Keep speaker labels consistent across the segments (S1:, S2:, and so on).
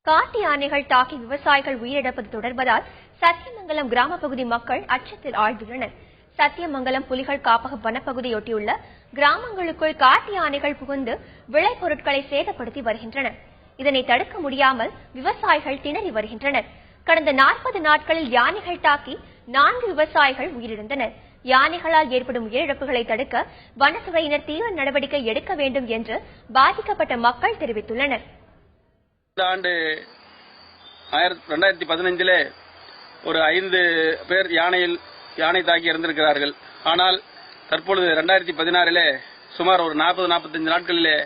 S1: காட்டு யானைகள் தாக்கி விவசாயிகள் உயிரிழப்பது தொடர்வதால் சத்தியமங்கலம் கிராம பகுதி மக்கள் அச்சத்தில் ஆழ்ந்துள்ளனர். சத்தியமங்கலம் புலிகள் காப்பக வனப்பகுதியொட்டியுள்ள கிராமங்களுக்குள் காட்டு யானைகள் புகுந்து விளைபொருட்களை சேதப்படுத்தி வருகின்றன. இதனை தடுக்க முடியாமல் விவசாயிகள் திணறி வருகின்றனர். கடந்த 40 நாட்களில் யானைகள் தாக்கி 4 விவசாயிகள் உயிரிழந்தனர். யானைகளால் ஏற்படும் உயிரிழப்புகளை தடுக்க வனத்துறையினர் தீவிர நடவடிக்கை எடுக்க வேண்டும் என்று பாதிக்கப்பட்ட மக்கள் தெரிவித்துள்ளனர்.
S2: இந்த ஆண்டு 2015 ஒரு 5 பேர் யானை தாக்கி இறந்திருக்கிறார்கள். ஆனால் தற்பொழுது 2016 சுமார் ஒரு 40-45 நாட்களிலே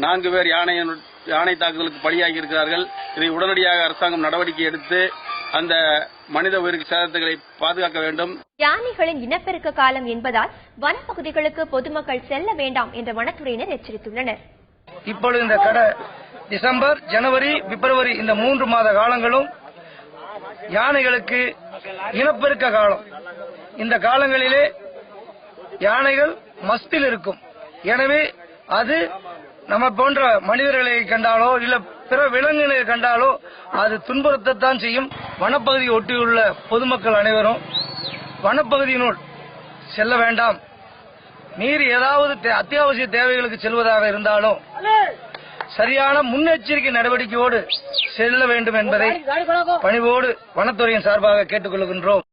S2: 4 பேர் யானை தாக்குதலுக்கு பலியாகி இருக்கிறார்கள். இதை உடனடியாக அரசாங்கம் நடவடிக்கை எடுத்து அந்த மனித உயிருக்கு சேதங்களை பாதுகாக்க வேண்டும்.
S1: யானைகளின் இனப்பெருக்க காலம் என்பதால் வனப்பகுதிகளுக்கு பொதுமக்கள் செல்ல வேண்டாம் என்ற வனத்துறையினர் எச்சரித்துள்ளனர்.
S3: இப்பொழுது இந்த டிசம்பர், ஜனவரி, பிப்ரவரி இந்த 3 மாத காலங்களும் யானைகளுக்கு இனப்பெருக்க காலம். இந்த காலங்களிலே யானைகள் மஸ்தில் இருக்கும். எனவே அது நம்ம போன்ற மனிதர்களை கண்டாலோ இல்ல பிற விலங்குகளை கண்டாலோ அது துன்புறுத்தத்தான் செய்யும். வனப்பகுதியை ஒட்டியுள்ள பொதுமக்கள் அனைவரும் வனப்பகுதியினுள் செல்ல வேண்டாம். மீறி ஏதாவது அத்தியாவசிய தேவைகளுக்கு செல்வதாக இருந்தாலும் சரியான முன்னெச்சரிக்கை நடவடிக்கையோடு செல்ல வேண்டும் என்பதை பணிவோடு வனத்துறையின் சார்பாக கேட்டுக் கொள்கின்றோம்.